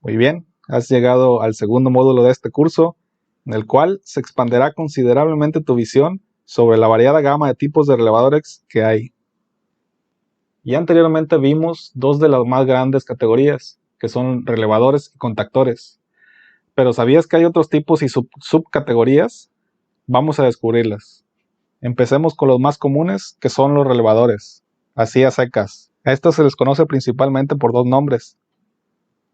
Muy bien, has llegado al segundo módulo de este curso, en el cual se expanderá considerablemente tu visión sobre la variada gama de tipos de relevadores que hay. Ya anteriormente vimos dos de las más grandes categorías, que son relevadores y contactores. Pero ¿sabías que hay otros tipos y subcategorías? Vamos a descubrirlas. Empecemos con los más comunes, que son los relevadores, así a secas. A estos se les conoce principalmente por dos nombres: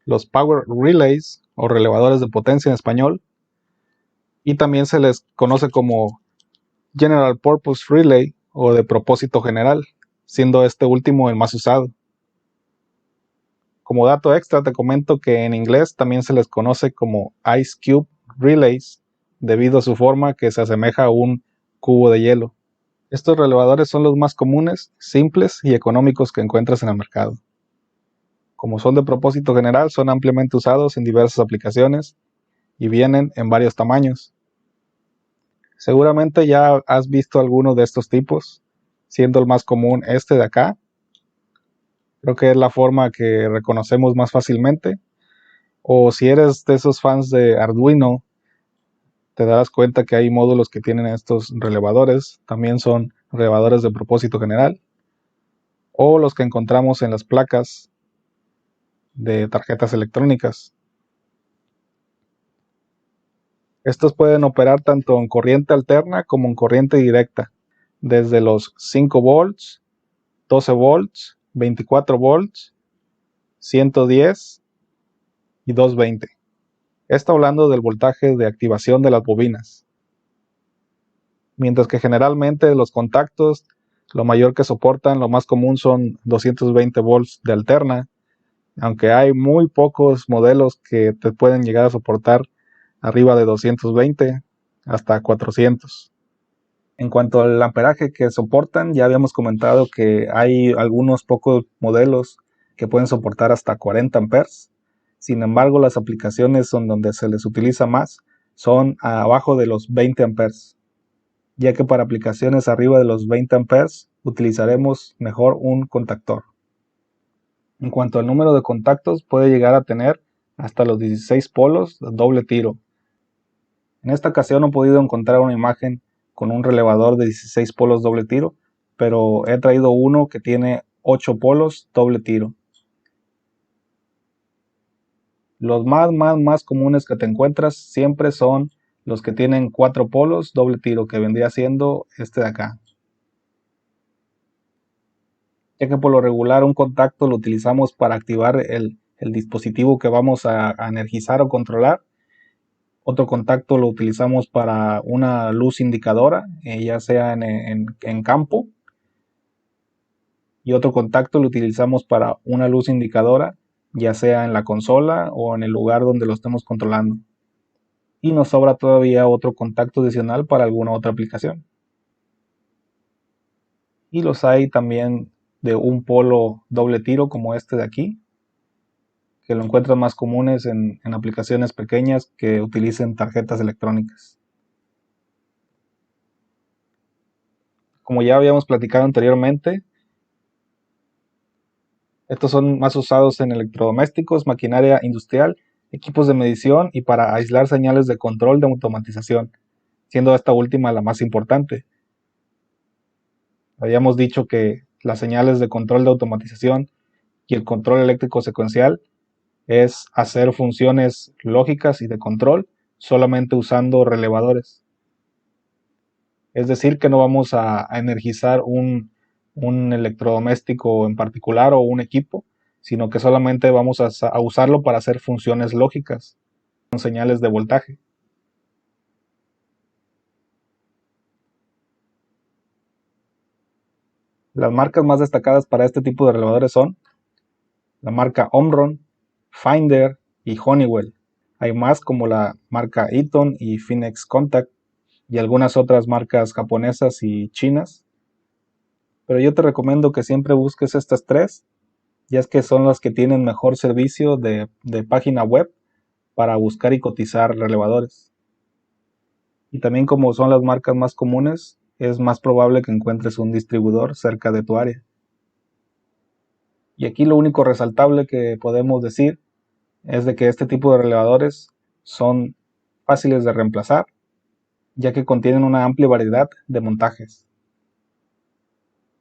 los Power Relays, o relevadores de potencia en español, y también se les conoce como General Purpose Relay, o de propósito general, siendo este último el más usado. Como dato extra te comento que en inglés también se les conoce como Ice Cube Relays, debido a su forma que se asemeja a un cubo de hielo. Estos relevadores son los más comunes, simples y económicos que encuentras en el mercado. Como son de propósito general, son ampliamente usados en diversas aplicaciones y vienen en varios tamaños. Seguramente ya has visto alguno de estos tipos, siendo el más común este de acá. Creo que es la forma que reconocemos más fácilmente. O si eres de esos fans de Arduino, te darás cuenta que hay módulos que tienen estos relevadores. También son relevadores de propósito general, o los que encontramos en las placas de tarjetas electrónicas. Estos pueden operar tanto en corriente alterna como en corriente directa, desde los 5 volts, 12 volts, 24 volts, 110 y 220. Esto hablando del voltaje de activación de las bobinas. Mientras que generalmente los contactos, lo mayor que soportan, lo más común son 220 volts de alterna, aunque hay muy pocos modelos que te pueden llegar a soportar arriba de 220 hasta 400. En cuanto al amperaje que soportan, ya habíamos comentado que hay algunos pocos modelos que pueden soportar hasta 40 amperes. Sin embargo, las aplicaciones donde se les utiliza más son abajo de los 20 amperes, ya que para aplicaciones arriba de los 20 amperes utilizaremos mejor un contactor. En cuanto al número de contactos, puede llegar a tener hasta los 16 polos de doble tiro. En esta ocasión no he podido encontrar una imagen con un relevador de 16 polos doble tiro, pero he traído uno que tiene 8 polos doble tiro. Los más comunes que te encuentras siempre son los que tienen 4 polos doble tiro, que vendría siendo este de acá. Ya que por lo regular un contacto lo utilizamos para activar el dispositivo que vamos a energizar o controlar. Otro contacto lo utilizamos para una luz indicadora, ya sea en campo. Y otro contacto lo utilizamos para una luz indicadora, ya sea en la consola o en el lugar donde lo estemos controlando. Y nos sobra todavía otro contacto adicional para alguna otra aplicación. Y los hay también de un polo doble tiro, como este de aquí, que lo encuentran más comunes en aplicaciones pequeñas que utilicen tarjetas electrónicas. Como ya habíamos platicado anteriormente, estos son más usados en electrodomésticos, maquinaria industrial, equipos de medición y para aislar señales de control de automatización, siendo esta última la más importante. Habíamos dicho que las señales de control de automatización y el control eléctrico secuencial es hacer funciones lógicas y de control solamente usando relevadores. Es decir, que no vamos a energizar un electrodoméstico en particular o un equipo, sino que solamente vamos a usarlo para hacer funciones lógicas con señales de voltaje. Las marcas más destacadas para este tipo de relevadores son la marca Omron, Finder y Honeywell. Hay más como la marca Eaton y Finex Contact y algunas otras marcas japonesas y chinas. Pero yo te recomiendo que siempre busques estas tres, ya es que son las que tienen mejor servicio de página web para buscar y cotizar relevadores. Y también, como son las marcas más comunes, es más probable que encuentres un distribuidor cerca de tu área. Y aquí lo único resaltable que podemos decir es de que este tipo de relevadores son fáciles de reemplazar, ya que contienen una amplia variedad de montajes.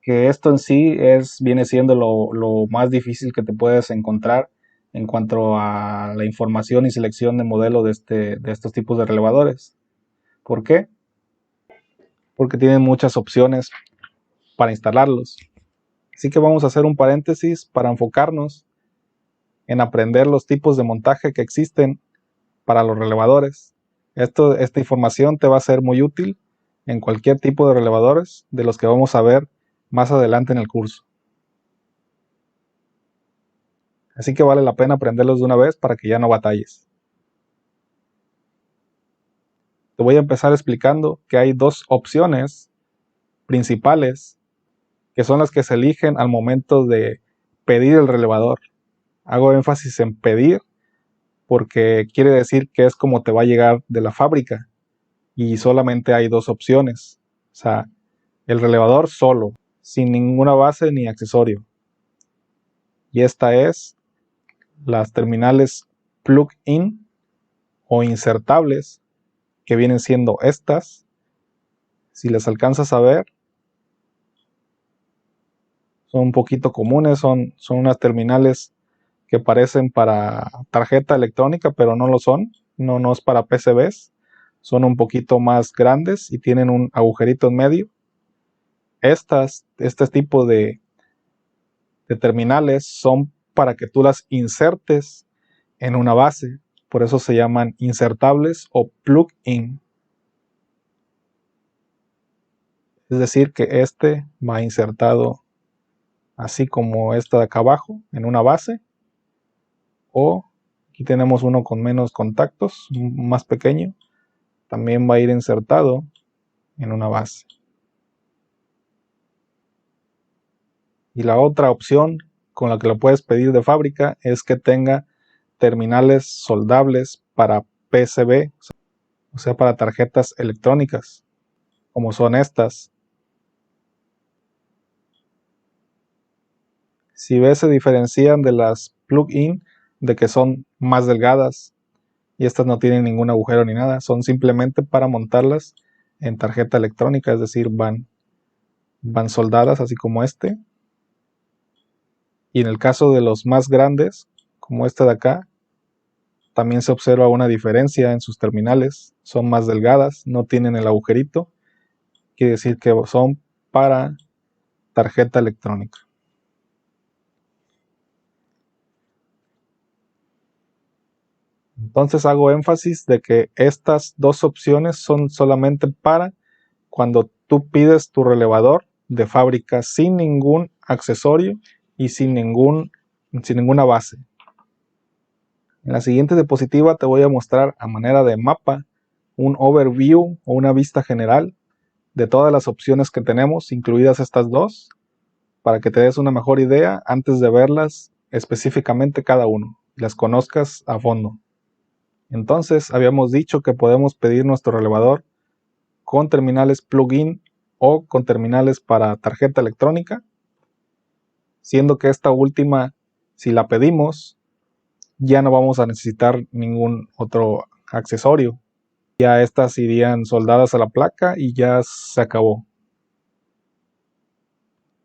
Que esto en sí viene siendo lo más difícil que te puedes encontrar en cuanto a la información y selección de modelo de estos tipos de relevadores. ¿Por qué? Porque tienen muchas opciones para instalarlos. Así que vamos a hacer un paréntesis para enfocarnos en aprender los tipos de montaje que existen para los relevadores. Esta información te va a ser muy útil en cualquier tipo de relevadores de los que vamos a ver más adelante en el curso. Así que vale la pena aprenderlos de una vez para que ya no batalles. Te voy a empezar explicando que hay dos opciones principales que son las que se eligen al momento de pedir el relevador. Hago énfasis en pedir porque quiere decir que es como te va a llegar de la fábrica y solamente hay dos opciones. O sea, el relevador solo, sin ninguna base ni accesorio. Y esta es las terminales plug-in o insertables, que vienen siendo estas. Si les alcanzas a ver, son un poquito comunes, son unas terminales que parecen para tarjeta electrónica, pero no lo son, no es para PCBs, son un poquito más grandes y tienen un agujerito en medio. Este tipo de terminales son para que tú las insertes en una base, por eso se llaman insertables o plug-in. Es decir, que este va insertado así como esta de acá abajo en una base, o aquí tenemos uno con menos contactos, más pequeño, también va a ir insertado en una base. Y la otra opción con la que lo puedes pedir de fábrica es que tenga terminales soldables para PCB, o sea, para tarjetas electrónicas, como son estas. Si ves, se diferencian de las plug-in de que son más delgadas y estas no tienen ningún agujero ni nada, son simplemente para montarlas en tarjeta electrónica, es decir, van soldadas así como este. Y en el caso de los más grandes, como este de acá, también se observa una diferencia en sus terminales, son más delgadas, no tienen el agujerito, quiere decir que son para tarjeta electrónica. Entonces hago énfasis de que estas dos opciones son solamente para cuando tú pides tu relevador de fábrica sin ningún accesorio y sin ninguna base. En la siguiente diapositiva te voy a mostrar a manera de mapa un overview o una vista general de todas las opciones que tenemos, incluidas estas dos, para que te des una mejor idea antes de verlas específicamente cada uno y las conozcas a fondo. Entonces, habíamos dicho que podemos pedir nuestro relevador con terminales plug-in o con terminales para tarjeta electrónica, siendo que esta última, si la pedimos, ya no vamos a necesitar ningún otro accesorio. Ya estas irían soldadas a la placa y ya se acabó.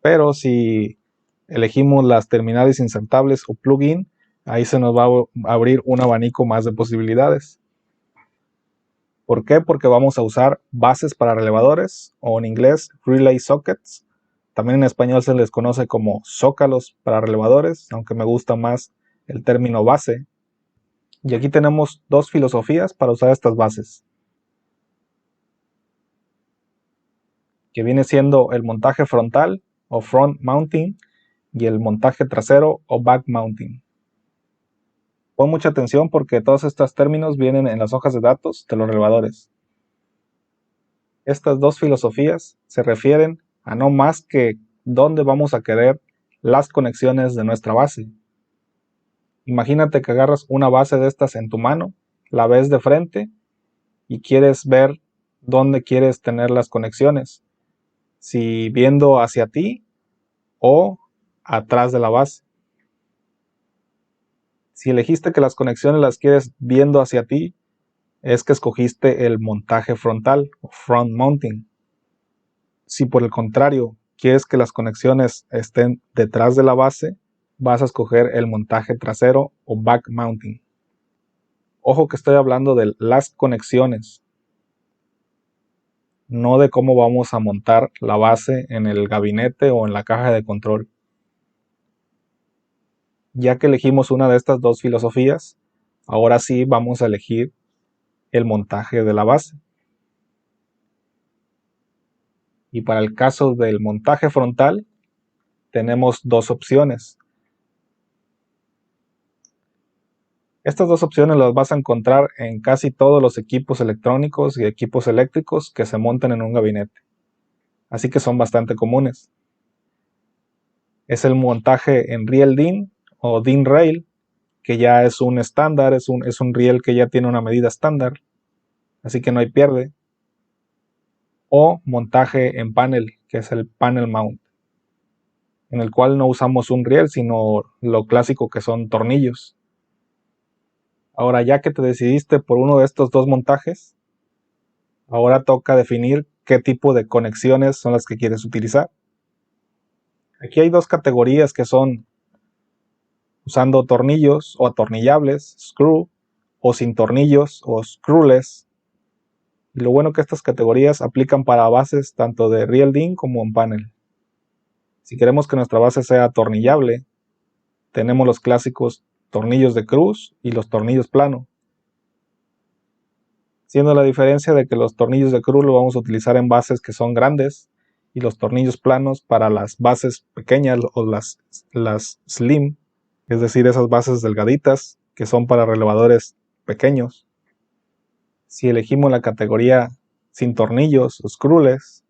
Pero si elegimos las terminales insertables o plug-in, ahí se nos va a abrir un abanico más de posibilidades. ¿Por qué? Porque vamos a usar bases para relevadores, o en inglés relay sockets. También en español se les conoce como zócalos para relevadores, aunque me gusta más el término base. Y aquí tenemos dos filosofías para usar estas bases, que viene siendo el montaje frontal o front mounting y el montaje trasero o back mounting. Pon mucha atención porque todos estos términos vienen en las hojas de datos de los relevadores. Estas dos filosofías se refieren a no más que dónde vamos a querer las conexiones de nuestra base. Imagínate que agarras una base de estas en tu mano, la ves de frente y quieres ver dónde quieres tener las conexiones, si viendo hacia ti o atrás de la base. Si elegiste que las conexiones las quieres viendo hacia ti, es que escogiste el montaje frontal o front mounting. Si por el contrario quieres que las conexiones estén detrás de la base, vas a escoger el montaje trasero o back mounting. Ojo que estoy hablando de las conexiones, no de cómo vamos a montar la base en el gabinete o en la caja de control. Ya que elegimos una de estas dos filosofías, ahora sí vamos a elegir el montaje de la base. Y para el caso del montaje frontal, tenemos dos opciones. Estas dos opciones las vas a encontrar en casi todos los equipos electrónicos y equipos eléctricos que se montan en un gabinete. Así que son bastante comunes. Es el montaje en riel DIN o DIN rail, que ya es un estándar, es un riel que ya tiene una medida estándar, así que no hay pierde. O montaje en panel, que es el panel mount, en el cual no usamos un riel, sino lo clásico que son tornillos. Ahora, ya que te decidiste por uno de estos dos montajes, ahora toca definir qué tipo de conexiones son las que quieres utilizar. Aquí hay dos categorías que son usando tornillos o atornillables, screw, o sin tornillos o screwless. Y lo bueno que estas categorías aplican para bases tanto de riel DIN como en panel. Si queremos que nuestra base sea atornillable, tenemos los clásicos tornillos de cruz y los tornillos plano, siendo la diferencia de que los tornillos de cruz lo vamos a utilizar en bases que son grandes y los tornillos planos para las bases pequeñas o las slim, es decir, esas bases delgaditas que son para relevadores pequeños. Si elegimos la categoría sin tornillos o screwless,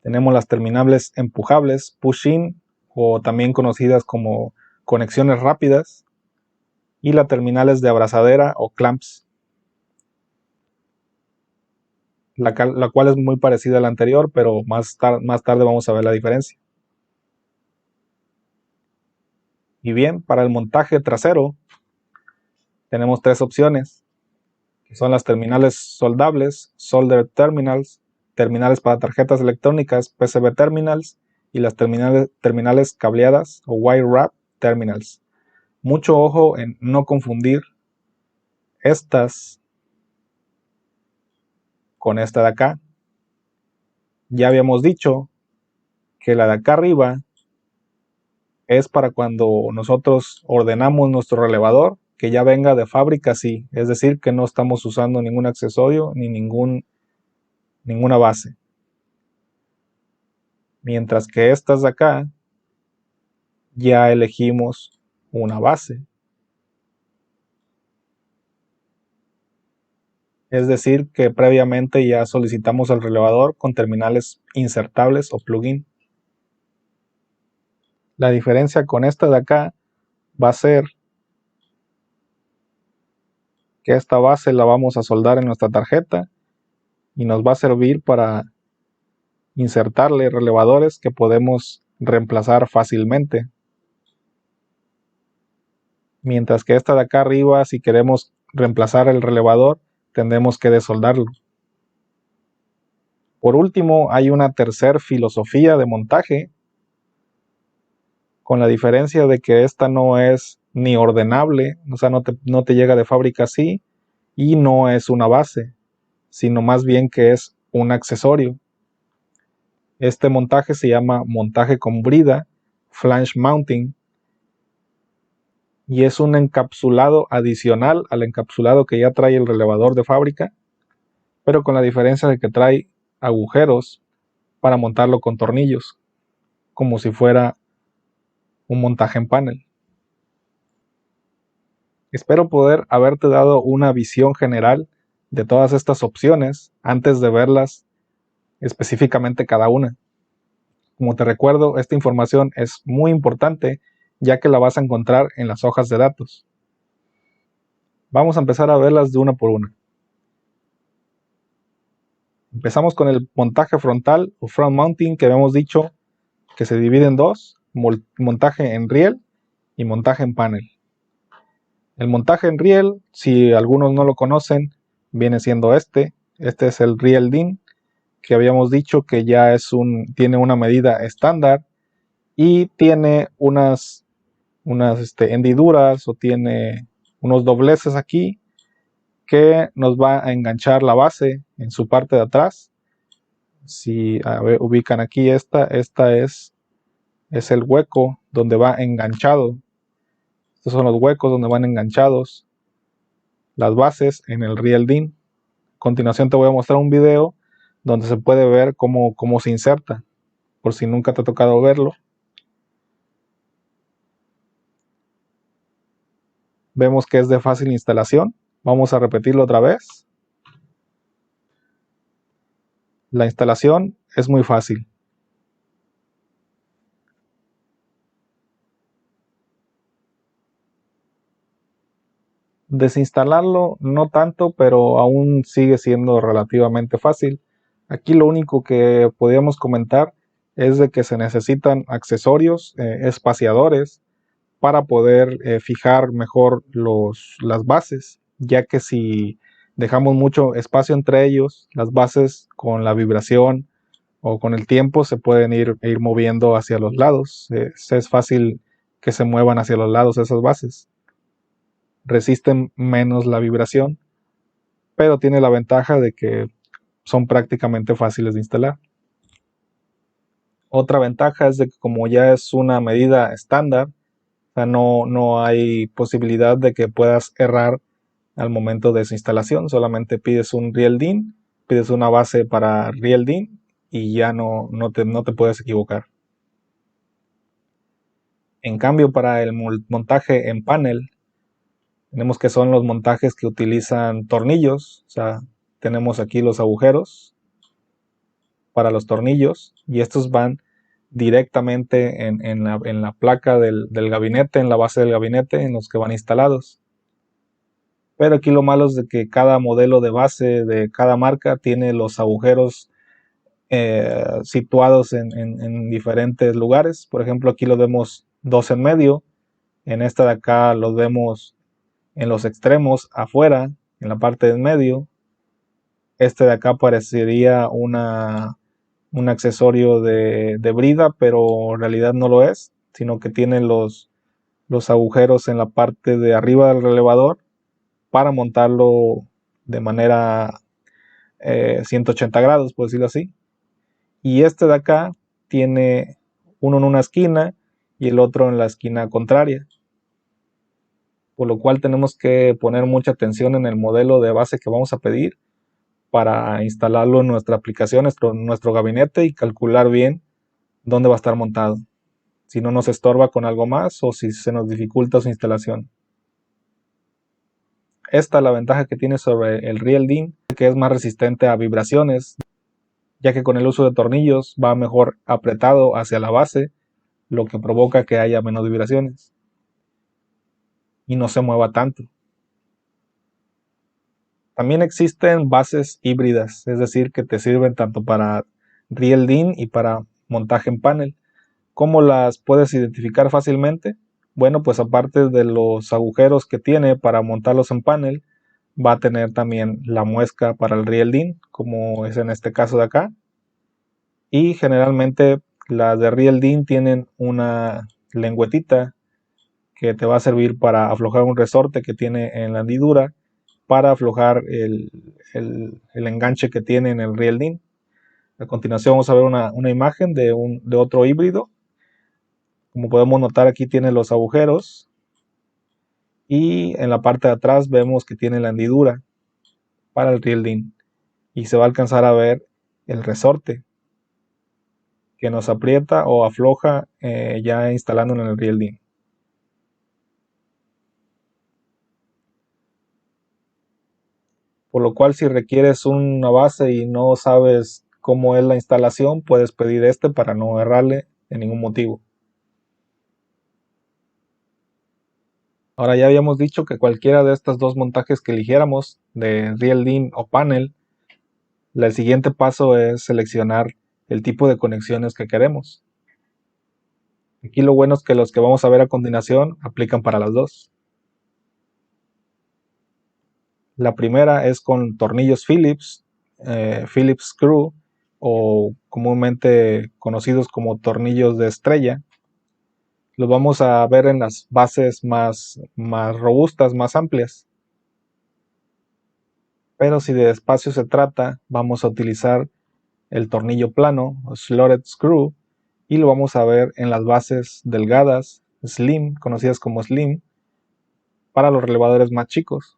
tenemos las terminales empujables, push-in, o también conocidas como conexiones rápidas, y las terminales de abrazadera o clamps, la cual es muy parecida a la anterior, pero más tarde vamos a ver la diferencia. Y bien, para el montaje trasero tenemos tres opciones, que son las terminales soldables, solder terminals, terminales para tarjetas electrónicas, PCB terminals, y las terminales cableadas o wire wrap terminals. Mucho ojo en no confundir estas con esta de acá. Ya habíamos dicho que la de acá arriba es para cuando nosotros ordenamos nuestro relevador que ya venga de fábrica así, es decir, que no estamos usando ningún accesorio ni ninguna base. Mientras que estas de acá ya elegimos una base. Es decir, que previamente ya solicitamos el relevador con terminales insertables o plugin. La diferencia con esta de acá va a ser que esta base la vamos a soldar en nuestra tarjeta y nos va a servir para insertarle relevadores que podemos reemplazar fácilmente. Mientras que esta de acá arriba, si queremos reemplazar el relevador, tendremos que desoldarlo. Por último, hay una tercera filosofía de montaje, con la diferencia de que esta no es ni ordenable, o sea, no te llega de fábrica así, y no es una base, sino más bien que es un accesorio. Este montaje se llama montaje con brida, flange mounting, y es un encapsulado adicional al encapsulado que ya trae el relevador de fábrica, pero con la diferencia de que trae agujeros para montarlo con tornillos, como si fuera un montaje en panel. Espero poder haberte dado una visión general de todas estas opciones antes de verlas específicamente cada una. Como te recuerdo, esta información es muy importante ya que la vas a encontrar en las hojas de datos. Vamos a empezar a verlas de una por una. Empezamos con el montaje frontal o front mounting, que habíamos dicho que se divide en dos, montaje en riel y montaje en panel. El montaje en riel, si algunos no lo conocen, viene siendo este es el riel DIN, que habíamos dicho que ya tiene una medida estándar y tiene unas hendiduras o tiene unos dobleces aquí que nos va a enganchar la base en su parte de atrás. Si ubican aquí esta es el hueco donde va enganchado. Estos son los huecos donde van enganchados las bases en el riel DIN. A continuación te voy a mostrar un video donde se puede ver cómo se inserta, por si nunca te ha tocado verlo. Vemos que es de fácil instalación. Vamos a repetirlo otra vez. La instalación es muy fácil. Desinstalarlo no tanto, pero aún sigue siendo relativamente fácil. Aquí lo único que podríamos comentar es de que se necesitan accesorios, espaciadores, para poder fijar mejor las bases, ya que si dejamos mucho espacio entre ellos, las bases con la vibración o con el tiempo se pueden ir moviendo hacia los lados. Es fácil que se muevan hacia los lados esas bases. Resisten menos la vibración, pero tiene la ventaja de que son prácticamente fáciles de instalar. Otra ventaja es de que como ya es una medida estándar, o sea, no hay posibilidad de que puedas errar al momento de su instalación. Solamente pides un riel DIN, pides una base para riel DIN y ya no te puedes equivocar. En cambio, para el montaje en panel, tenemos que son los montajes que utilizan tornillos. O sea, tenemos aquí los agujeros para los tornillos y estos van directamente en la placa del gabinete, en la base del gabinete en los que van instalados. Pero aquí lo malo es de que cada modelo de base de cada marca tiene los agujeros situados en diferentes lugares. Por ejemplo, aquí lo vemos dos en medio, en esta de acá los vemos en los extremos afuera, en la parte de en medio. Este de acá parecería un accesorio de brida, pero en realidad no lo es, sino que tiene los agujeros en la parte de arriba del relevador para montarlo de manera 180 grados, por decirlo así. Y este de acá tiene uno en una esquina y el otro en la esquina contraria, por lo cual tenemos que poner mucha atención en el modelo de base que vamos a pedir para instalarlo en nuestra aplicación, nuestro gabinete, y calcular bien dónde va a estar montado, si no nos estorba con algo más o si se nos dificulta su instalación. Esta es la ventaja que tiene sobre el riel DIN, que es más resistente a vibraciones, ya que con el uso de tornillos va mejor apretado hacia la base, lo que provoca que haya menos vibraciones y no se mueva tanto. También existen bases híbridas, es decir, que te sirven tanto para riel DIN y para montaje en panel. ¿Cómo las puedes identificar fácilmente? Bueno, pues aparte de los agujeros que tiene para montarlos en panel, va a tener también la muesca para el riel DIN, como es en este caso de acá. Y generalmente las de riel DIN tienen una lengüetita que te va a servir para aflojar un resorte que tiene en la hendidura, para aflojar el enganche que tiene en el riel DIN. A continuación vamos a ver una imagen de otro híbrido. Como podemos notar, aquí tiene los agujeros y en la parte de atrás vemos que tiene la hendidura para el riel DIN y se va a alcanzar a ver el resorte que nos aprieta o afloja ya instalándolo en el riel DIN. Por lo cual, si requieres una base y no sabes cómo es la instalación, puedes pedir este para no errarle de ningún motivo. Ahora, ya habíamos dicho que cualquiera de estos dos montajes que eligiéramos, de riel DIN o panel, el siguiente paso es seleccionar el tipo de conexiones que queremos. Aquí lo bueno es que los que vamos a ver a continuación aplican para las dos. La primera es con tornillos Phillips, Phillips Screw, o comúnmente conocidos como tornillos de estrella. Los vamos a ver en las bases más robustas, más amplias. Pero si de espacio se trata, vamos a utilizar el tornillo plano, slotted screw, y lo vamos a ver en las bases delgadas, slim, conocidas como slim, para los relevadores más chicos.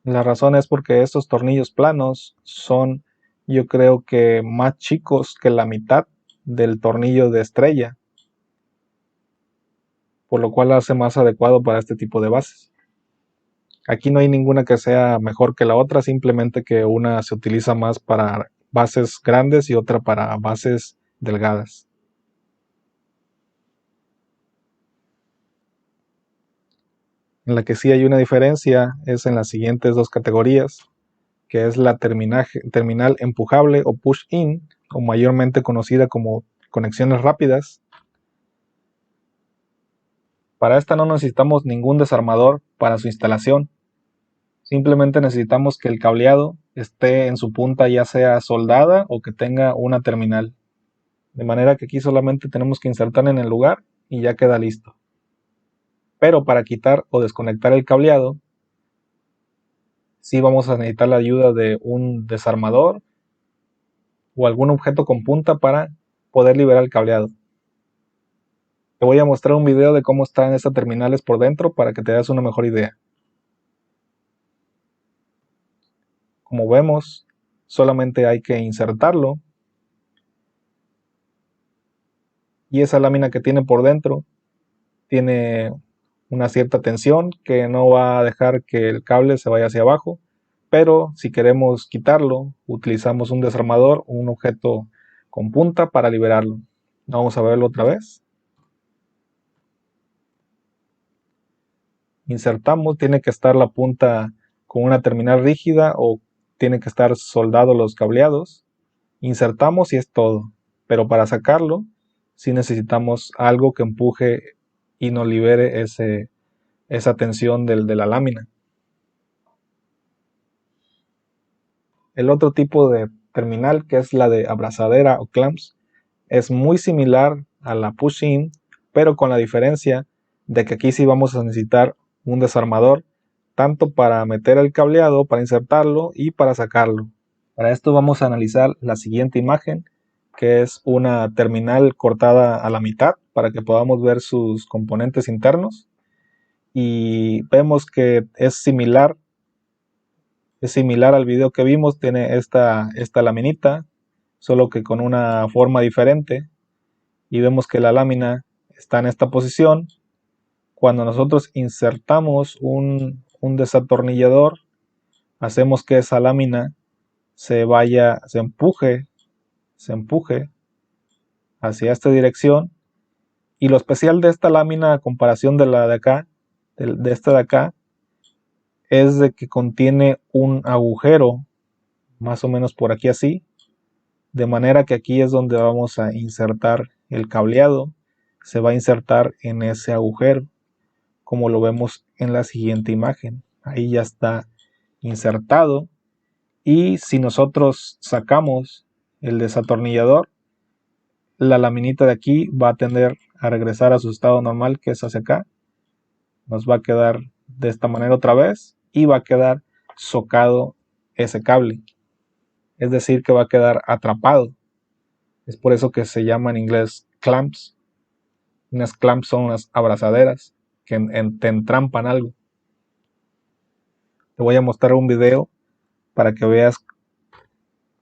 La razón es porque estos tornillos planos son, yo creo que más chicos que la mitad del tornillo de estrella, por lo cual hace más adecuado para este tipo de bases. Aquí no hay ninguna que sea mejor que la otra, simplemente que una se utiliza más para bases grandes y otra para bases delgadas. En la que sí hay una diferencia es en las siguientes dos categorías, que es la terminal empujable o push-in, o mayormente conocida como conexiones rápidas. Para esta no necesitamos ningún desarmador para su instalación. Simplemente necesitamos que el cableado esté en su punta ya sea soldada o que tenga una terminal. De manera que aquí solamente tenemos que insertar en el lugar y ya queda listo. Pero para quitar o desconectar el cableado, sí vamos a necesitar la ayuda de un desarmador o algún objeto con punta para poder liberar el cableado. Te voy a mostrar un video de cómo están estas terminales por dentro para que te des una mejor idea. Como vemos, solamente hay que insertarlo y esa lámina que tiene por dentro tiene una cierta tensión que no va a dejar que el cable se vaya hacia abajo, pero si queremos quitarlo, utilizamos un desarmador o un objeto con punta para liberarlo. Vamos a verlo otra vez. Insertamos, tiene que estar la punta con una terminal rígida o tiene que estar soldados los cableados. Insertamos y es todo, pero para sacarlo sí necesitamos algo que empuje y nos libere esa tensión de la lámina. El otro tipo de terminal, que es la de abrazadera o clamps, es muy similar a la push-in, pero con la diferencia de que aquí sí vamos a necesitar un desarmador, tanto para meter el cableado, para insertarlo y para sacarlo. Para esto vamos a analizar la siguiente imagen, que es una terminal cortada a la mitad para que podamos ver sus componentes internos. Y vemos que es similar al video que vimos, tiene esta laminita, solo que con una forma diferente. Y vemos que la lámina está en esta posición. Cuando nosotros insertamos un desatornillador, hacemos que esa lámina se empuje hacia esta dirección. Y lo especial de esta lámina a comparación de la de acá, de esta de acá, es de que contiene un agujero más o menos por aquí así, de manera que aquí es donde vamos a insertar el cableado, se va a insertar en ese agujero, como lo vemos en la siguiente imagen. Ahí ya está insertado, y si nosotros sacamos el desatornillador, la laminita de aquí va a tender a regresar a su estado normal, que es hacia acá. Nos va a quedar de esta manera otra vez y va a quedar socado ese cable, es decir que va a quedar atrapado. Es por eso que se llama en inglés clamps. Unas clamps son unas abrazaderas que te entrampan algo. Te voy a mostrar un video para que veas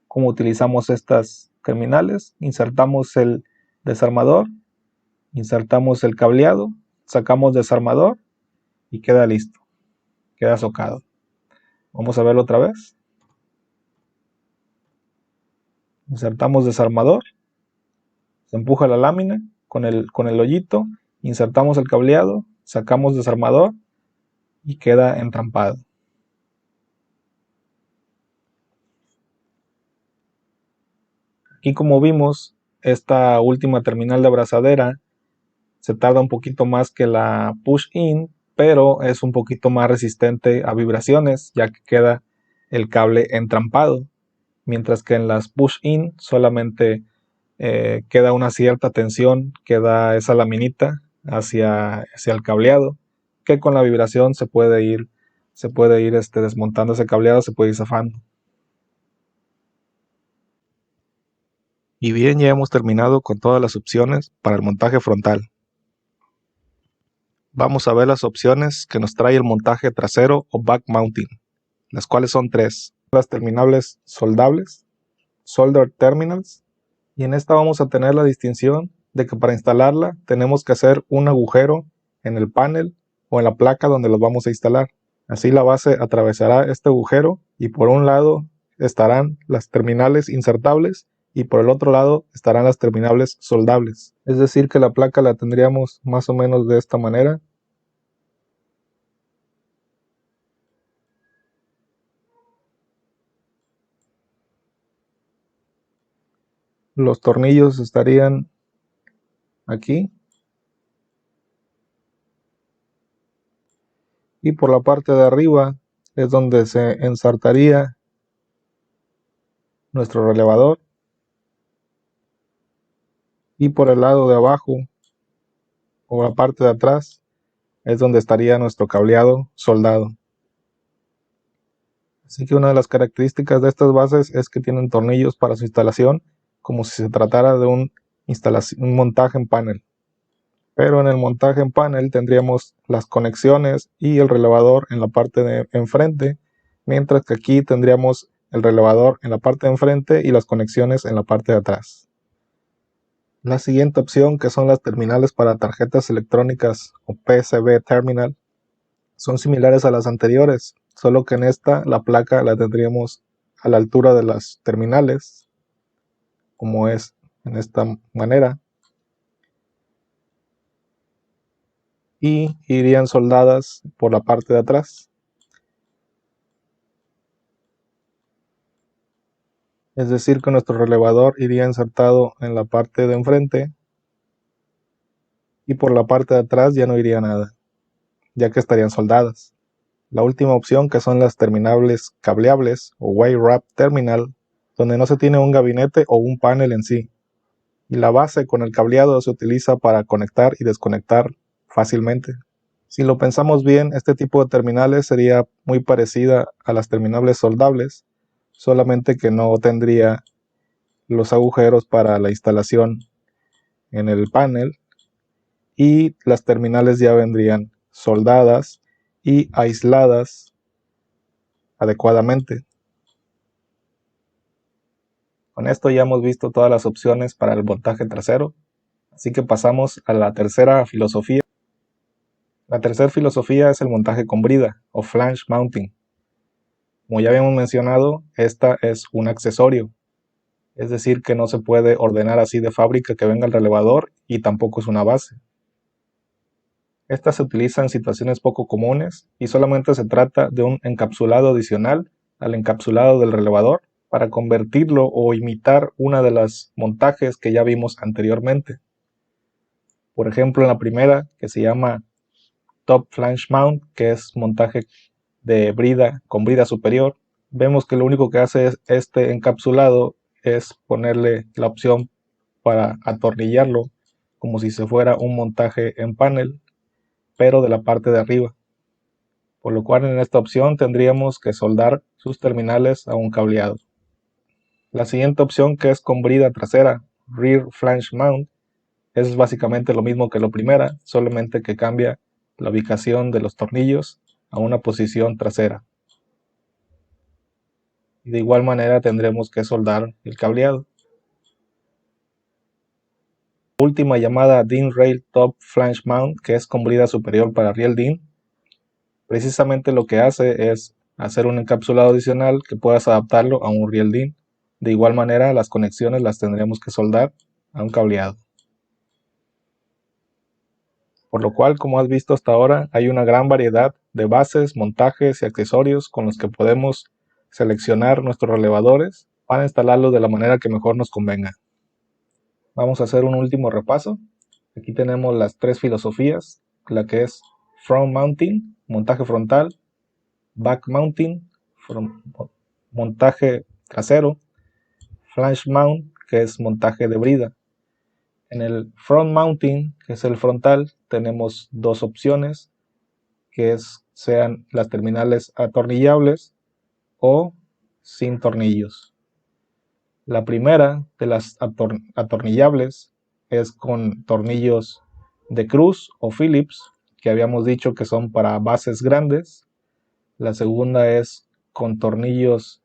cómo utilizamos estas terminales. Insertamos el desarmador, insertamos el cableado, sacamos desarmador y queda listo, queda socado. Vamos a verlo otra vez. Insertamos desarmador, se empuja la lámina con el hoyito, insertamos el cableado, sacamos desarmador y queda entrampado. Aquí, como vimos, esta última terminal de abrazadera se tarda un poquito más que la push-in, pero es un poquito más resistente a vibraciones, ya que queda el cable entrampado, mientras que en las push-in solamente queda una cierta tensión, queda esa laminita hacia el cableado, que con la vibración se puede ir desmontando ese cableado, se puede ir zafando. Y bien, ya hemos terminado con todas las opciones para el montaje frontal. Vamos a ver las opciones que nos trae el montaje trasero o back mounting, las cuales son 3. Las terminables soldables, solder terminals, y en esta vamos a tener la distinción de que para instalarla tenemos que hacer un agujero en el panel o en la placa donde los vamos a instalar. Así la base atravesará este agujero y por un lado estarán las terminales insertables y por el otro lado estarán las terminales soldables. Es decir que la placa la tendríamos más o menos de esta manera. Los tornillos estarían aquí. Y por la parte de arriba es donde se ensartaría nuestro relevador. Y por el lado de abajo o la parte de atrás es donde estaría nuestro cableado soldado. Así que una de las características de estas bases es que tienen tornillos para su instalación, como si se tratara de un montaje en panel. Pero en el montaje en panel tendríamos las conexiones y el relevador en la parte de enfrente, mientras que aquí tendríamos el relevador en la parte de enfrente y las conexiones en la parte de atrás. La siguiente opción, que son las terminales para tarjetas electrónicas o PCB terminal, son similares a las anteriores, solo que en esta la placa la tendríamos a la altura de las terminales, como es en esta manera, y irían soldadas por la parte de atrás. Es decir que nuestro relevador iría insertado en la parte de enfrente y por la parte de atrás ya no iría nada, ya que estarían soldadas. La última opción, que son las terminables cableables o wire wrap terminal, donde no se tiene un gabinete o un panel en sí, y la base con el cableado se utiliza para conectar y desconectar fácilmente. Si lo pensamos bien, este tipo de terminales sería muy parecida a las terminables soldables, solamente que no tendría los agujeros para la instalación en el panel y las terminales ya vendrían soldadas y aisladas adecuadamente. Con esto ya hemos visto todas las opciones para el montaje trasero, así que pasamos a la tercera filosofía. La tercera filosofía es el montaje con brida o flange mounting. Como ya habíamos mencionado, esta es un accesorio, es decir que no se puede ordenar así de fábrica que venga el relevador y tampoco es una base. Esta se utiliza en situaciones poco comunes y solamente se trata de un encapsulado adicional al encapsulado del relevador para convertirlo o imitar una de las montajes que ya vimos anteriormente. Por ejemplo, en la primera, que se llama Top Flange Mount, que es montaje de brida con brida superior, vemos que lo único que hace este encapsulado es ponerle la opción para atornillarlo como si se fuera un montaje en panel, pero de la parte de arriba. Por lo cual en esta opción tendríamos que soldar sus terminales a un cableado. La siguiente opción, que es con brida trasera, Rear Flange Mount, es básicamente lo mismo que la primera, solamente que cambia la ubicación de los tornillos a una posición trasera. Y de igual manera tendremos que soldar el cableado. Última llamada DIN Rail Top Flange Mount, que es con brida superior para riel DIN. Precisamente lo que hace es hacer un encapsulado adicional que puedas adaptarlo a un riel DIN. De igual manera las conexiones las tendremos que soldar a un cableado. Por lo cual, como has visto hasta ahora, hay una gran variedad de bases, montajes y accesorios con los que podemos seleccionar nuestros relevadores para instalarlos de la manera que mejor nos convenga. Vamos a hacer un último repaso. Aquí tenemos las tres filosofías, la que es front mounting, montaje frontal, back mounting, montaje trasero, flange mount, que es montaje de brida. En el front mounting, que es el frontal, tenemos dos opciones, que sean las terminales atornillables o sin tornillos. La primera de las atornillables es con tornillos de cruz o Phillips, que habíamos dicho que son para bases grandes. La segunda es con tornillos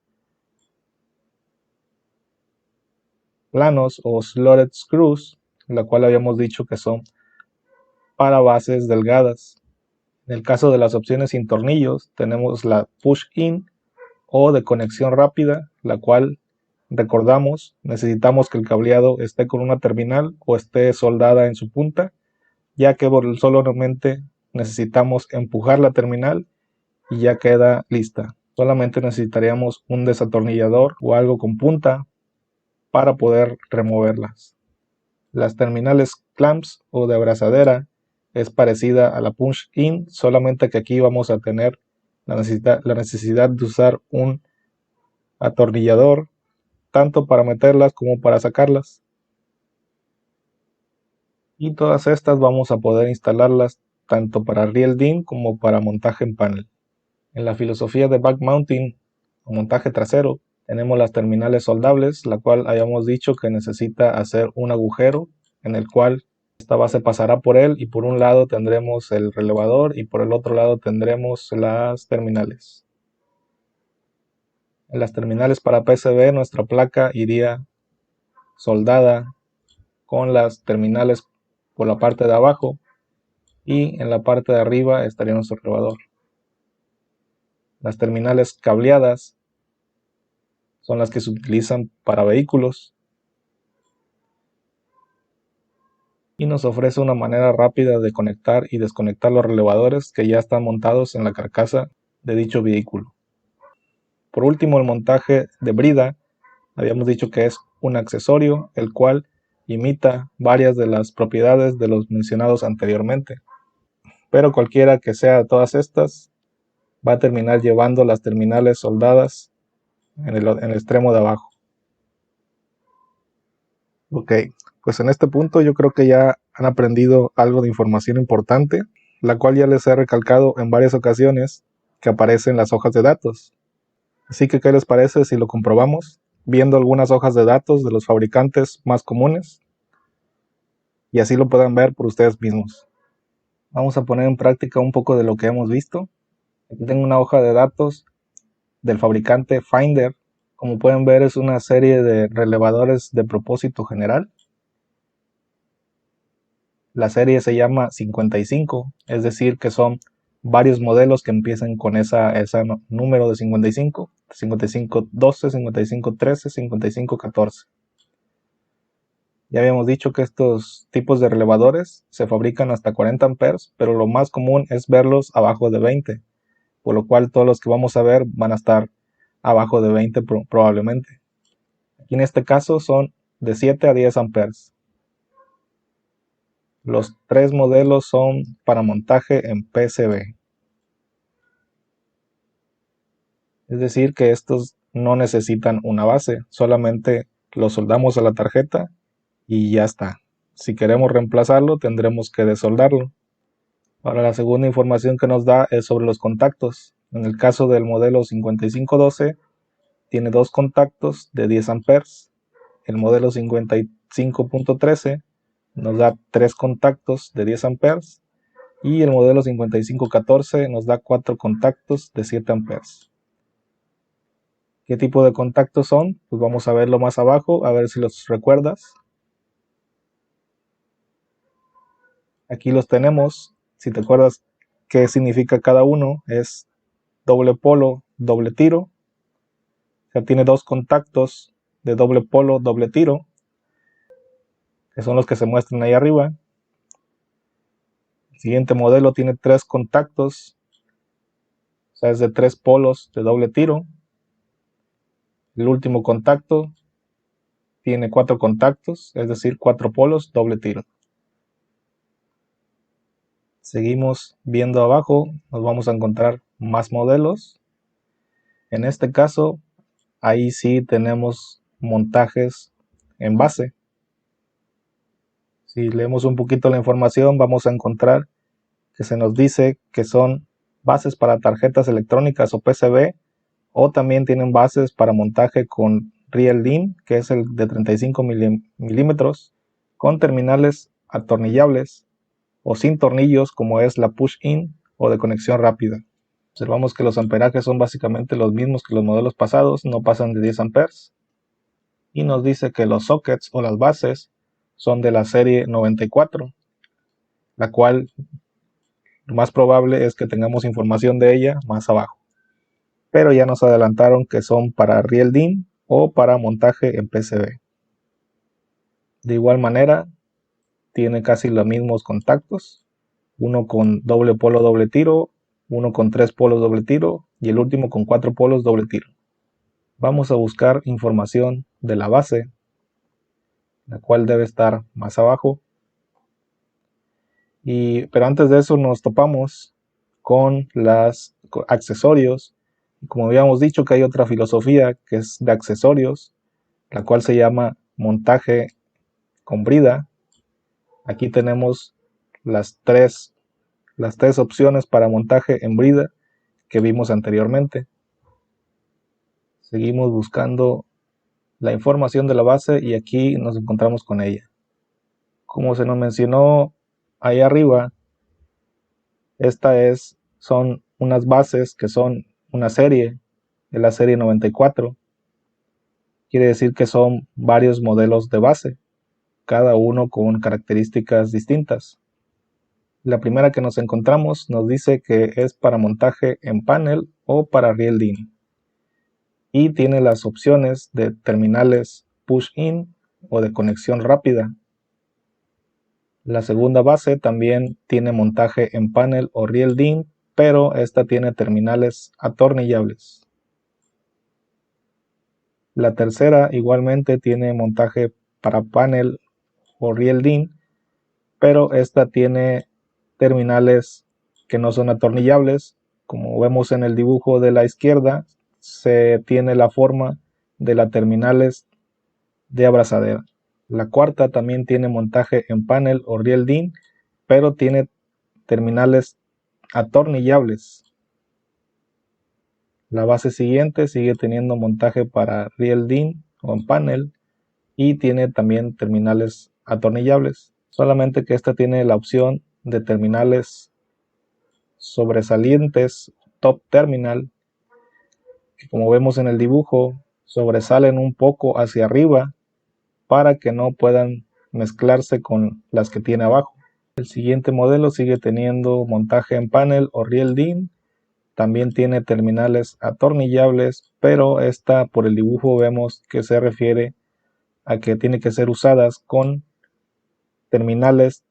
planos o slotted screws, la cual habíamos dicho que son para bases delgadas. En el caso de las opciones sin tornillos, tenemos la push-in o de conexión rápida, la cual, recordamos, necesitamos que el cableado esté con una terminal o esté soldada en su punta, ya que solamente necesitamos empujar la terminal y ya queda lista. Solamente necesitaríamos un desatornillador o algo con punta para poder removerlas. Las terminales clamps o de abrazadera es parecida a la punch-in, solamente que aquí vamos a tener la necesidad de usar un atornillador tanto para meterlas como para sacarlas. Y todas estas vamos a poder instalarlas tanto para riel DIN como para montaje en panel. En la filosofía de back mounting o montaje trasero tenemos las terminales soldables, la cual hayamos dicho que necesita hacer un agujero en el cual esta base pasará por él y por un lado tendremos el relevador y por el otro lado tendremos las terminales. En las terminales para PCB nuestra placa iría soldada con las terminales por la parte de abajo y en la parte de arriba estaría nuestro relevador. Las terminales cableadas son las que se utilizan para vehículos y nos ofrece una manera rápida de conectar y desconectar los relevadores que ya están montados en la carcasa de dicho vehículo. Por último, el montaje de brida, habíamos dicho que es un accesorio el cual imita varias de las propiedades de los mencionados anteriormente, pero cualquiera que sea de todas estas va a terminar llevando las terminales soldadas en el extremo de abajo. Ok, pues en este punto yo creo que ya han aprendido algo de información importante, la cual ya les he recalcado en varias ocasiones que aparece en las hojas de datos. Así que, ¿qué les parece si lo comprobamos viendo algunas hojas de datos de los fabricantes más comunes? Y así lo puedan ver por ustedes mismos. Vamos a poner en práctica un poco de lo que hemos visto. Aquí tengo una hoja de datos del fabricante Finder. Como pueden ver, es una serie de relevadores de propósito general. La serie se llama 55, es decir, que son varios modelos que empiezan con ese número de 55, 5512, 5513, 5514. Ya habíamos dicho que estos tipos de relevadores se fabrican hasta 40 amperes, pero lo más común es verlos abajo de 20, por lo cual todos los que vamos a ver van a estar abajo de 20 probablemente. Aquí en este caso son de 7 a 10 amperes. Los tres modelos son para montaje en PCB. Es decir, que estos no necesitan una base, solamente lo soldamos a la tarjeta y ya está. Si queremos reemplazarlo, tendremos que desoldarlo. Ahora la segunda información que nos da es sobre los contactos. En el caso del modelo 5512, tiene dos contactos de 10 amperes. El modelo 55.13 nos da tres contactos de 10 amperes. Y el modelo 5514 nos da 4 contactos de 7 amperes. ¿Qué tipo de contactos son? Pues vamos a verlo más abajo, a ver si los recuerdas. Aquí los tenemos. Si te acuerdas qué significa cada uno, es doble polo, doble tiro. O sea, tiene dos contactos de doble polo, doble tiro, que son los que se muestran ahí arriba. El siguiente modelo tiene tres contactos, o sea, es de tres polos de doble tiro. El último contacto tiene 4 contactos, es decir, 4 polos doble tiro. Seguimos viendo abajo, nos vamos a encontrar más modelos. En este caso, ahí sí tenemos montajes en base. Si leemos un poquito la información, vamos a encontrar que se nos dice que son bases para tarjetas electrónicas o PCB, o también tienen bases para montaje con Real DIN, que es el de 35 milímetros, con terminales atornillables o sin tornillos, como es la push-in o de conexión rápida. Observamos que los amperajes son básicamente los mismos que los modelos pasados, no pasan de 10 amperes. Y nos dice que los sockets o las bases son de la serie 94, la cual lo más probable es que tengamos información de ella más abajo. Pero ya nos adelantaron que son para Real DIN o para montaje en PCB. De igual manera, tiene casi los mismos contactos, uno con doble polo doble tiro, uno con 3 polos doble tiro y el último con 4 polos doble tiro. Vamos a buscar información de la base, la cual debe estar más abajo. Pero antes de eso nos topamos con los accesorios. Como habíamos dicho, que hay otra filosofía que es de accesorios, la cual se llama montaje con brida. Aquí tenemos las tres opciones para montaje en brida que vimos anteriormente. Seguimos buscando la información de la base y aquí nos encontramos con ella. Como se nos mencionó ahí arriba, son unas bases que son una serie, de la serie 94. Quiere decir que son varios modelos de base, cada uno con características distintas. La primera que nos encontramos nos dice que es para montaje en panel o para Real DIN. Y tiene las opciones de terminales push-in o de conexión rápida. La segunda base también tiene montaje en panel o Real DIN, pero esta tiene terminales atornillables. La tercera igualmente tiene montaje para panel o Real DIN, pero esta tiene terminales que no son atornillables. Como vemos en el dibujo de la izquierda, se tiene la forma de las terminales de abrazadera. La cuarta también tiene montaje en panel o Real DIN, pero tiene terminales atornillables. La base siguiente sigue teniendo montaje para Real DIN o en panel y tiene también terminales atornillables, solamente que esta tiene la opción de terminales sobresalientes, top terminal, que como vemos en el dibujo sobresalen un poco hacia arriba para que no puedan mezclarse con las que tiene abajo. El siguiente modelo sigue teniendo montaje en panel o Real DIN, también tiene terminales atornillables, pero esta por el dibujo vemos que se refiere a que tiene que ser usadas con terminales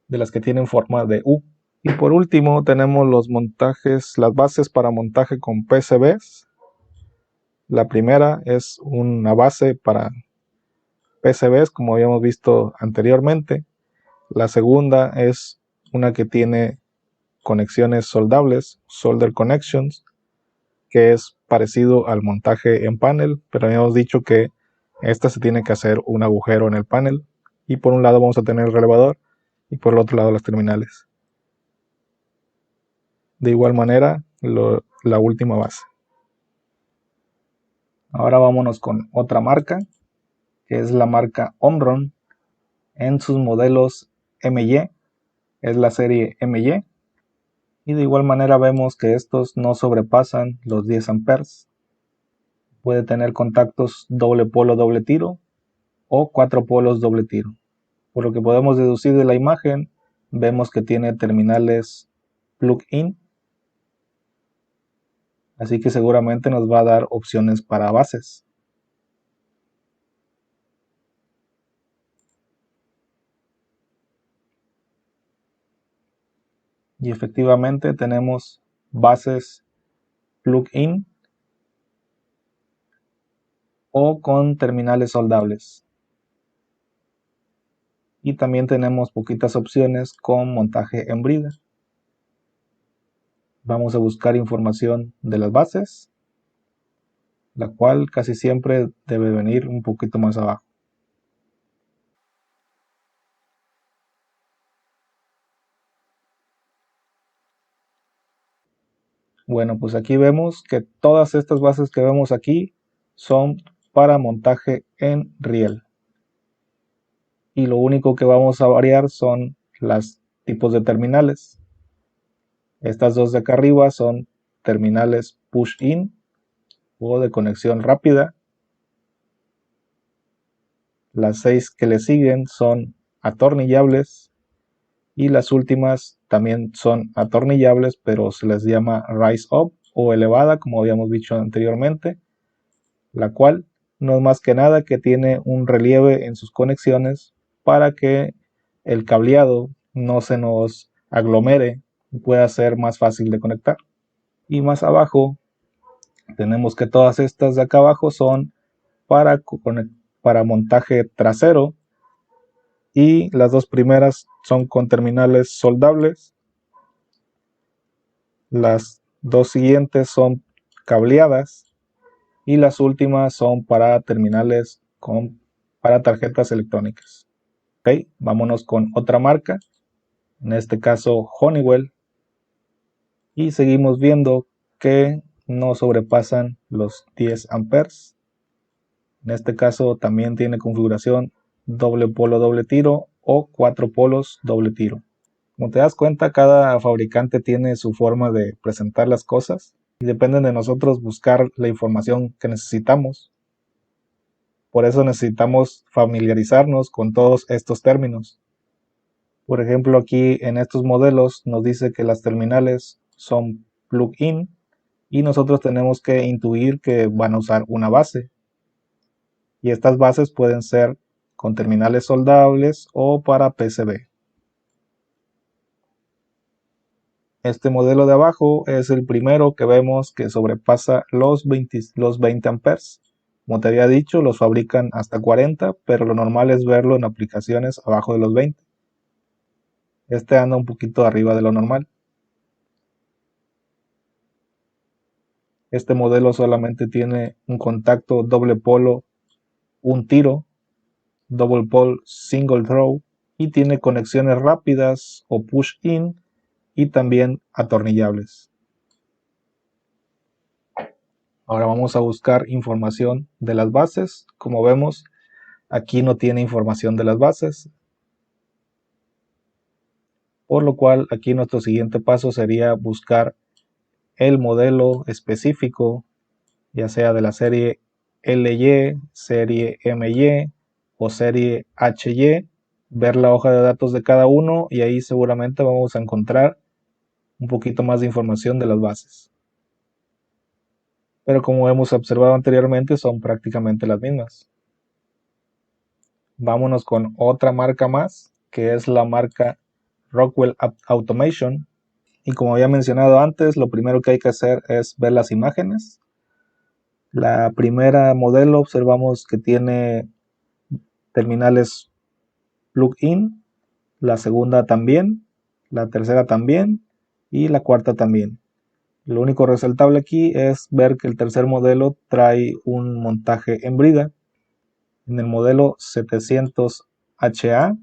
de las que tienen forma de U. Y por último tenemos las bases para montaje con PCBs. La primera es una base para PCBs, como habíamos visto anteriormente. La segunda es una que tiene conexiones soldables, solder connections, que es parecido al montaje en panel, pero habíamos dicho que esta se tiene que hacer un agujero en el panel, y por un lado vamos a tener el relevador y por el otro lado las terminales. De igual manera, la última base. Ahora vámonos con otra marca, que es la marca Omron. En sus modelos MY, es la serie MY, y de igual manera vemos que estos no sobrepasan los 10 amperes. Puede tener contactos doble polo doble tiro o 4 polos doble tiro. Por lo que podemos deducir de la imagen, vemos que tiene terminales plug-in, así que seguramente nos va a dar opciones para bases. Y efectivamente tenemos bases plug-in o con terminales soldables. y también tenemos poquitas opciones con montaje en brida. Vamos a buscar información de las bases, la cual casi siempre debe venir un poquito más abajo. Bueno, pues aquí vemos que todas estas bases que vemos aquí son para montaje en riel. Y lo único que vamos a variar son los tipos de terminales. Estas dos de acá arriba son terminales push-in o de conexión rápida. Las 6 que le siguen son atornillables y las últimas también son atornillables, pero se les llama rise up o elevada, como habíamos dicho anteriormente, la cual no es más que nada que tiene un relieve en sus conexiones para que el cableado no se nos aglomere y pueda ser más fácil de conectar. Y más abajo tenemos que todas estas de acá abajo son para montaje trasero, y las dos primeras son con terminales soldables. Las dos siguientes son cableadas y las últimas son para terminales para tarjetas electrónicas. Ok, vámonos con otra marca, en este caso Honeywell, y seguimos viendo que no sobrepasan los 10 amperes. En este caso también tiene configuración doble polo doble tiro o 4 polos doble tiro. Como te das cuenta, cada fabricante tiene su forma de presentar las cosas y depende de nosotros buscar la información que necesitamos. Por eso necesitamos familiarizarnos con todos estos términos. Por ejemplo, aquí en estos modelos nos dice que las terminales son plug-in y nosotros tenemos que intuir que van a usar una base. Y estas bases pueden ser con terminales soldables o para PCB. Este modelo de abajo es el primero que vemos que sobrepasa los 20 amperes. Como te había dicho, los fabrican hasta 40, pero lo normal es verlo en aplicaciones abajo de los 20. Este anda un poquito arriba de lo normal. Este modelo solamente tiene un contacto doble polo, un tiro, double pole single throw, y tiene conexiones rápidas o push-in y también atornillables. Ahora vamos a buscar información de las bases. Como vemos, aquí no tiene información de las bases, por lo cual aquí nuestro siguiente paso sería buscar el modelo específico, ya sea de la serie LY, serie MY o serie HY, ver la hoja de datos de cada uno y ahí seguramente vamos a encontrar un poquito más de información de las bases. Pero como hemos observado anteriormente, son prácticamente las mismas. Vámonos con otra marca más, que es la marca Rockwell Automation. Y como había mencionado antes, lo primero que hay que hacer es ver las imágenes. La primera modelo observamos que tiene terminales plug-in, la segunda también, la tercera también y la cuarta también. Lo único resaltable aquí es ver que el tercer modelo trae un montaje en brida. En el modelo 700HA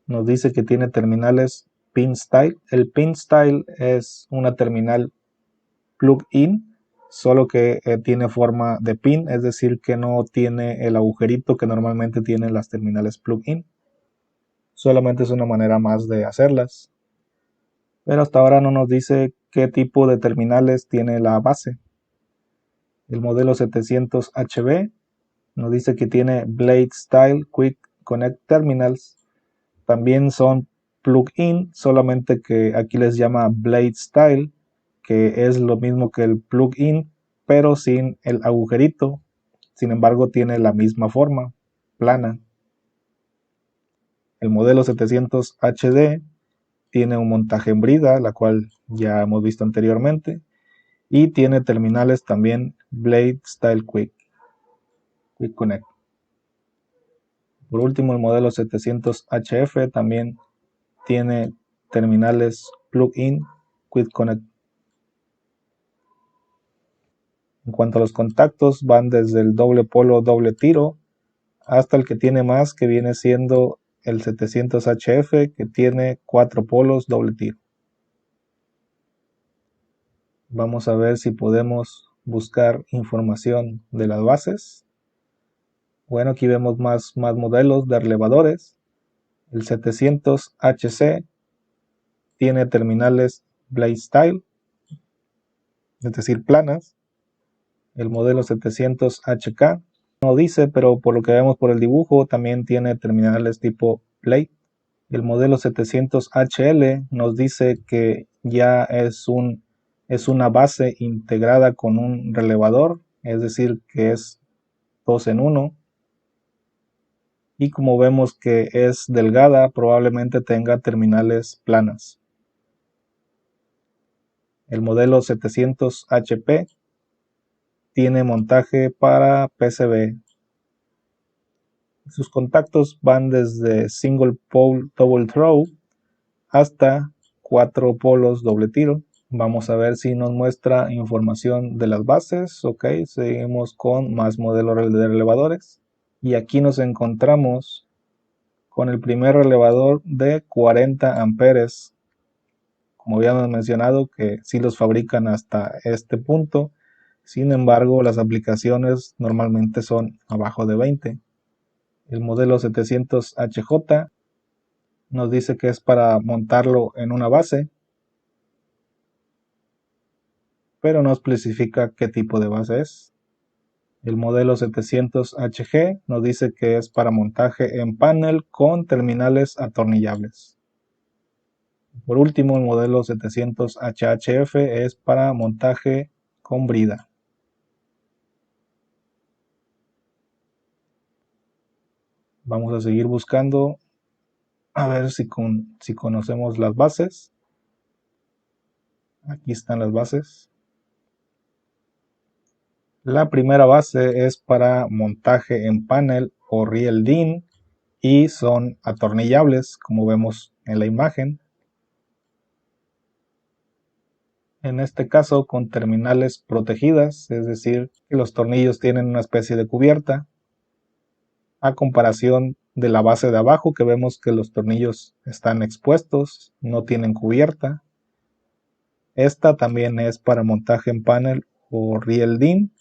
nos dice que tiene terminales pin style. El pin style es una terminal plug-in, solo que tiene forma de pin, es decir que no tiene el agujerito que normalmente tienen las terminales plug-in. Solamente es una manera más de hacerlas. Pero hasta ahora no nos dice qué tipo de terminales tiene la base. El modelo 700HB nos dice que tiene Blade Style Quick Connect Terminals. También son plug-in, solamente que aquí les llama Blade Style, que es lo mismo que el plug-in, pero sin el agujerito. Sin embargo, tiene la misma forma, plana. El modelo 700HD tiene un montaje en brida, la cual ya hemos visto anteriormente, y tiene terminales también Blade Style Quick Connect. Por último, el modelo 700HF también tiene terminales plug-in Quick Connect. En cuanto a los contactos, van desde el doble polo doble tiro hasta el que tiene más, que viene siendo el 700HF, que tiene 4 polos doble tiro. Vamos a ver si podemos buscar información de las bases. Bueno, aquí vemos más modelos de relevadores. El 700HC tiene terminales Blade Style, es decir, planas. El modelo 700HK no dice, pero por lo que vemos por el dibujo también tiene terminales tipo Blade. El modelo 700HL nos dice que ya es una base integrada con un relevador, es decir, que es 2 en 1. Y como vemos que es delgada, probablemente tenga terminales planas. El modelo 700HP tiene montaje para PCB. Sus contactos van desde single pole double throw hasta 4 polos doble tiro. Vamos a ver si nos muestra información de las bases. Ok, seguimos con más modelos de relevadores. Y aquí nos encontramos con el primer relevador de 40 amperes. Como habíamos mencionado, que sí los fabrican hasta este punto. Sin embargo, las aplicaciones normalmente son abajo de 20. El modelo 700HJ nos dice que es para montarlo en una base, pero no especifica qué tipo de base es. El modelo 700HG nos dice que es para montaje en panel con terminales atornillables. Por último, el modelo 700HHF es para montaje con brida. Vamos a seguir buscando a ver si conocemos las bases. Aquí están las bases. La primera base es para montaje en panel o riel DIN y son atornillables, como vemos en la imagen. En este caso con terminales protegidas, es decir, que los tornillos tienen una especie de cubierta, a comparación de la base de abajo, que vemos que los tornillos están expuestos, no tienen cubierta. Esta también es para montaje en panel o riel DIN,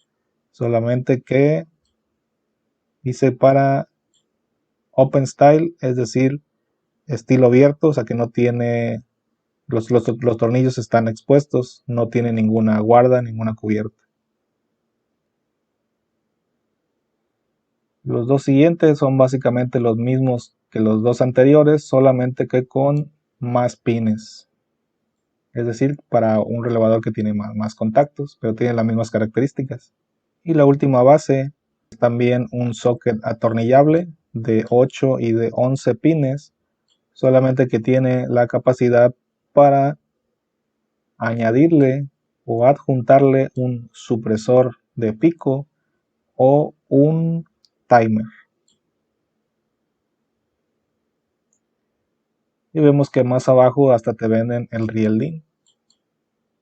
solamente que dice para open style, es decir, estilo abierto, o sea que no tiene, los tornillos están expuestos, no tiene ninguna guarda, ninguna cubierta. Los dos siguientes son básicamente los mismos que los dos anteriores, solamente que con más pines. Es decir, para un relevador que tiene más contactos, pero tiene las mismas características. Y la última base es también un socket atornillable de 8 y de 11 pines, solamente que tiene la capacidad para añadirle o adjuntarle un supresor de pico o un timer. Y vemos que más abajo hasta te venden el riel DIN.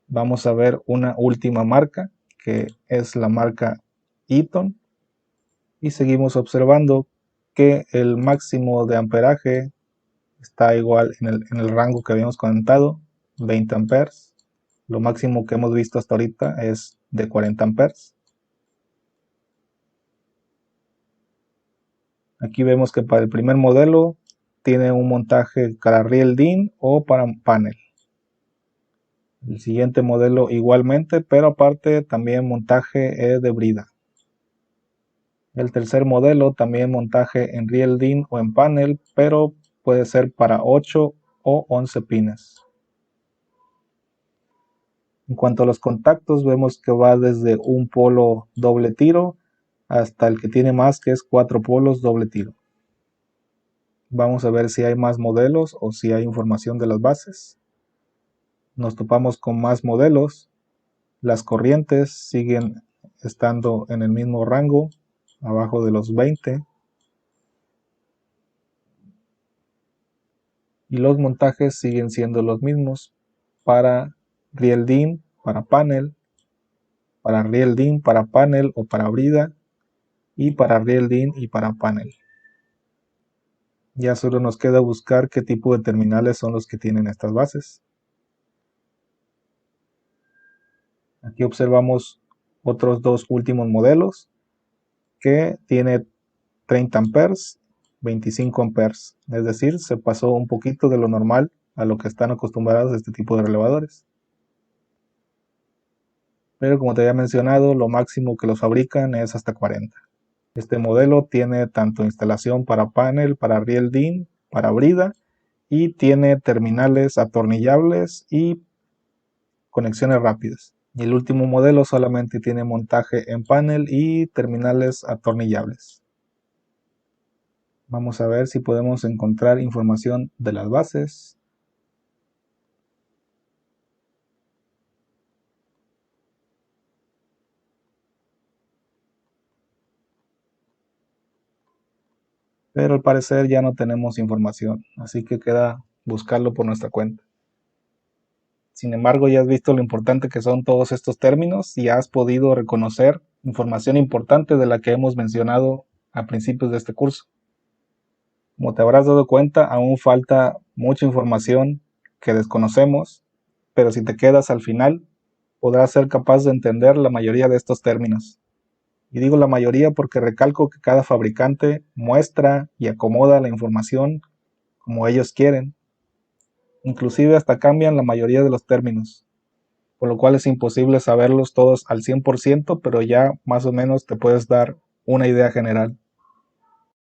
Vamos a ver una última marca, que es la marca Eaton, y seguimos observando que el máximo de amperaje está igual en el rango que habíamos comentado, 20 amperes. Lo máximo que hemos visto hasta ahorita es de 40 amperes. Aquí vemos que para el primer modelo tiene un montaje para riel DIN o para panel. El siguiente modelo igualmente, pero aparte también montaje de brida. El tercer modelo también montaje en riel DIN o en panel, pero puede ser para 8 o 11 pines. En cuanto a los contactos, vemos que va desde un polo doble tiro hasta el que tiene más, que es 4 polos doble tiro. Vamos a ver si hay más modelos o si hay información de las bases. Nos topamos con más modelos. Las corrientes siguen estando en el mismo rango, abajo de los 20. y los montajes siguen siendo los mismos para RealDIN, para panel, para RealDIN, para panel o para brida, y para RealDIN y para panel. Ya solo nos queda buscar qué tipo de terminales son los que tienen estas bases. Aquí observamos otros dos últimos modelos que tiene 30 amperes, 25 amperes, es decir, se pasó un poquito de lo normal a lo que están acostumbrados a este tipo de relevadores. Pero como te había mencionado, lo máximo que los fabrican es hasta 40. Este modelo tiene tanto instalación para panel, para RealDIN, para brida, y tiene terminales atornillables y conexiones rápidas. Y el último modelo solamente tiene montaje en panel y terminales atornillables. Vamos a ver si podemos encontrar información de las bases. Pero al parecer ya no tenemos información, así que queda buscarlo por nuestra cuenta. Sin embargo, ya has visto lo importante que son todos estos términos y has podido reconocer información importante de la que hemos mencionado a principios de este curso. Como te habrás dado cuenta, aún falta mucha información que desconocemos, pero si te quedas al final, podrás ser capaz de entender la mayoría de estos términos. Y digo la mayoría porque recalco que cada fabricante muestra y acomoda la información como ellos quieren. Inclusive hasta cambian la mayoría de los términos, por lo cual es imposible saberlos todos al 100%, pero ya más o menos te puedes dar una idea general.